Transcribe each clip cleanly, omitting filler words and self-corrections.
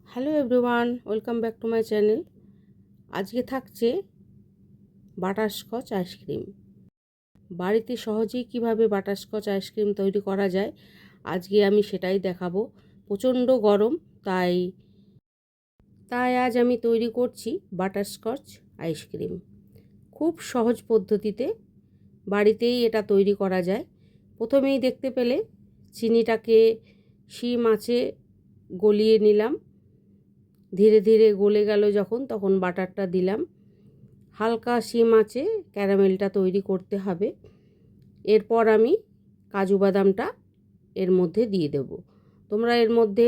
Hello everyone, welcome back to my channel. আজকে থাকছে butterscotch ice cream. বাড়িতে সহজেই কিভাবে বাটারস্কচ আইসক্রিম তৈরি করা যায় আজকে আমি সেটাই দেখাবো। প্রচণ্ড গরম, তাই আজ আমি তৈরি করছি বাটারস্কচ আইসক্রিম। খুব সহজ পদ্ধতিতে বাড়িতেই এটা তৈরি করা যায়। প্রথমেই দেখতে পেলে চিনিটাকে শিম আঁচে গলিয়ে নিলাম। ধীরে ধীরে গলে গেল যখন, তখন বাটারটা দিলাম। হালকা সিম আঁচে ক্যারামেলটা তৈরি করতে হবে। এরপর আমি কাজু বাদামটা এর মধ্যে দিয়ে দেব। তোমরা এর মধ্যে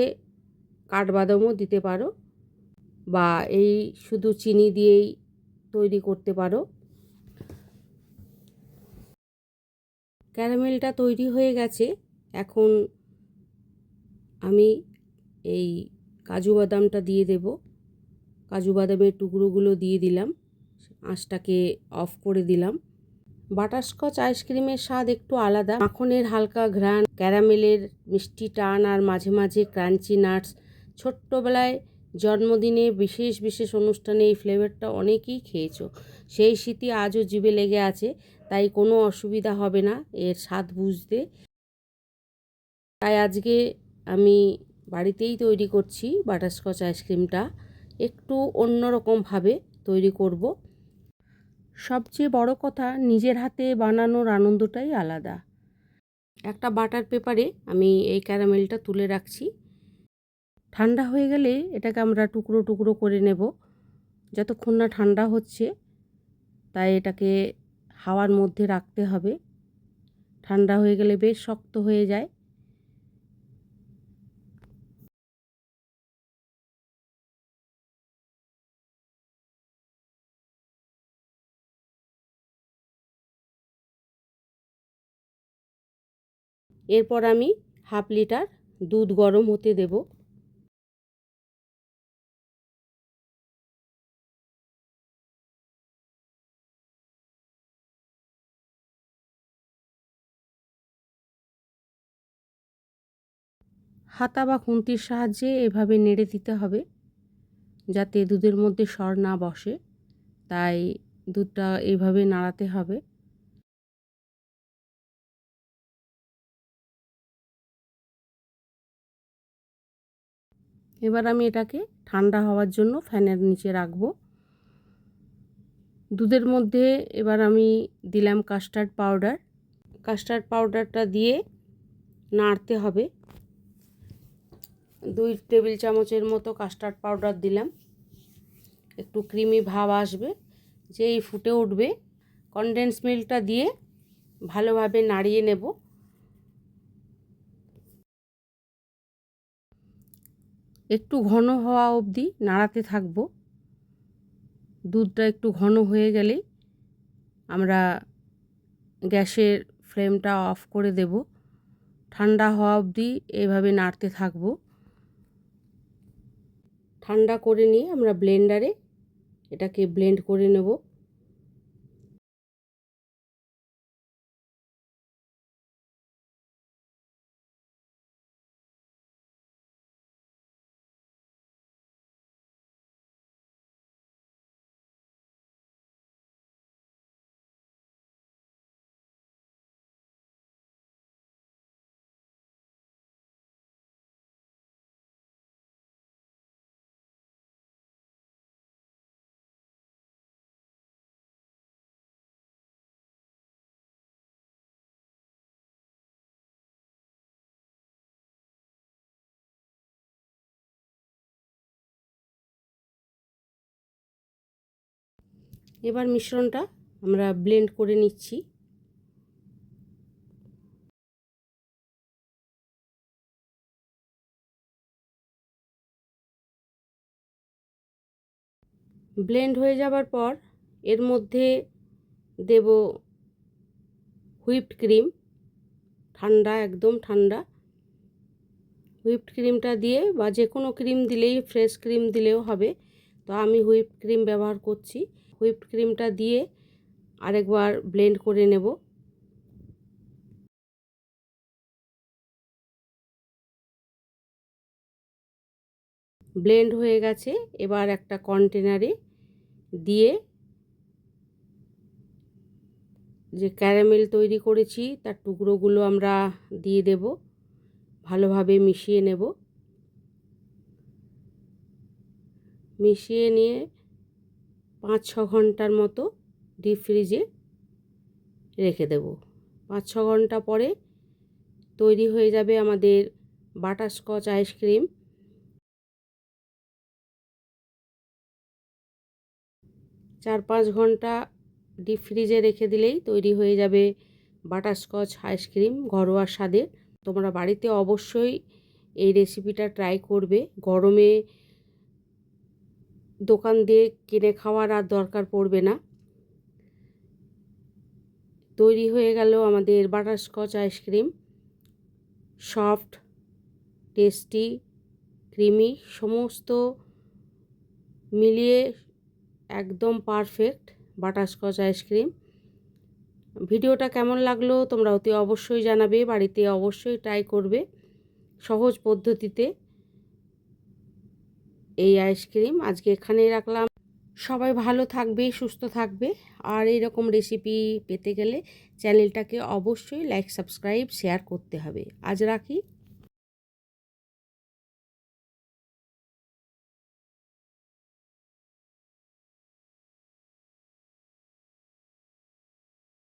কাঠবাদামও দিতে পারো বা এই শুধু চিনি দিয়েই তৈরি করতে পারো। ক্যারামেলটা তৈরি হয়ে গেছে। এখন আমি এই কাজু বাদামটা দিয়ে দেব। কাজু বাদামের টুকরোগুলো দিয়ে দিলাম। আঁচটাকে অফ করে দিলাম। বাটারস্কচ আইসক্রিমের স্বাদ একটু আলাদা। মাখনের হালকা ঘ্রাণ, ক্যারামেলের মিষ্টি টান আর মাঝে মাঝে ক্রাঞ্চি নাটস। ছোট্টবেলায় জন্মদিনে বিশেষ বিশেষ অনুষ্ঠানে এই ফ্লেভারটা অনেকেই খেয়েছো। সেই স্মৃতি আজও জিভে লেগে আছে, তাই কোনো অসুবিধা হবে না এর স্বাদ বুঝতে। তাই আজকে আমি বাড়িতেই তৈরি করছি বাটারস্কচ আইসক্রিমটা। একটু অন্যরকমভাবে তৈরি করব। সবচেয়ে বড় কথা, নিজের হাতে বানানোর আনন্দটাই আলাদা। একটা বাটার পেপারে আমি এই ক্যারামেলটা তুলে রাখছি। ঠান্ডা হয়ে গেলে এটাকে আমরা টুকরো টুকরো করে নেব। যতক্ষণ না ঠান্ডা হচ্ছে, তাই এটাকে হাওয়ার মধ্যে রাখতে হবে। ঠান্ডা হয়ে গেলে বেশ শক্ত হয়ে যায়। এরপর আমি হাফ লিটার দুধ গরম হতে দেব। হাতা বা খুন্তির সাহায্যে এভাবে নেড়ে দিতে হবে যাতে দুধের মধ্যে সর না বসে। তাই দুধটা এইভাবে নাড়াতে হবে। এবার আমি এটাকে ঠান্ডা হওয়ার জন্য ফ্যানের নিচে রাখবো। দুধের মধ্যে এবার আমি দিলাম কাস্টার্ড পাউডার। কাস্টার্ড পাউডারটা দিয়ে নাড়তে হবে। 2 টেবিল চামচের মতো কাস্টার্ড পাউডার দিলাম। একটু ক্রিমি ভাব আসবে, যেই ফুটে উঠবে কনডেন্স মিল্কটা দিয়ে ভালোভাবে নাড়িয়ে নেব। একটু ঘন হওয়া অবধি নাড়াতে থাকবো। দুধটা একটু ঘন হয়ে গেলেই আমরা গ্যাসের ফ্লেমটা অফ করে দেব। ঠান্ডা হওয়া অবধি এভাবে নাড়তে থাকবো। ঠান্ডা করে নিয়ে আমরা ব্লেন্ডারে এটাকে ব্লেন্ড করে নেব। এবার মিশ্রণটা আমরা ব্লেন্ড করে নিচ্ছি। ব্লেন্ড হয়ে যাবার পর এর মধ্যে দেব হুইপড ক্রিম। ঠান্ডা, একদম ঠান্ডা হুইপড ক্রিমটা দিয়ে, বা যে কোনো ক্রিম দিলেই, ফ্রেশ ক্রিম দিলেও হবে। তো আমি হুইপড ক্রিম ব্যবহার করছি। হুইপড ক্রিমটা দিয়ে আরেকবার ব্লেন্ড করে নেব। ব্লেন্ড হয়ে গেছে। এবার একটা কন্টেনারে দিয়ে যে ক্যারামেল তৈরি করেছি তার টুকরোগুলো আমরা দিয়ে দেব, ভালোভাবে মিশিয়ে নেব। মিশিয়ে নিয়ে 5-6 ঘন্টার মতো ডিপ ফ্রিজে রেখে দেব। 5-6 ঘন্টা পরে তৈরি হয়ে যাবে আমাদের বাটারস্কচ আইসক্রিম। 4-5 ঘন্টা ডিপ ফ্রিজে রেখে দিলেই তৈরি হয়ে যাবে বাটারস্কচ আইসক্রিম ঘরোয়া স্বাদের। তোমরা বাড়িতে অবশ্যই এই রেসিপিটা ট্রাই করবে। গরমে দোকান দিয়ে কিনে খাওয়ার আর দরকার পড়বে না। তৈরি হয়ে গেল আমাদের butterscotch ice cream. Soft, tasty, creamy সমস্ত মিলিয়ে একদম পারফেক্ট বাটারস্কচ আইসক্রিম। ভিডিওটা কেমন লাগলো তোমরা অতি অবশ্যই জানাবে। বাড়িতে অবশ্যই ট্রাই করবে সহজ পদ্ধতিতে এই আইসক্রিম। আজকে এখানেই রাখলাম। সবাই ভালো থাকবে, সুস্থ থাকবে। আর এইরকম রেসিপি পেতে গেলে চ্যানেলটাকে অবশ্যই লাইক, সাবস্ক্রাইব, শেয়ার করতে হবে। আজ রাখি।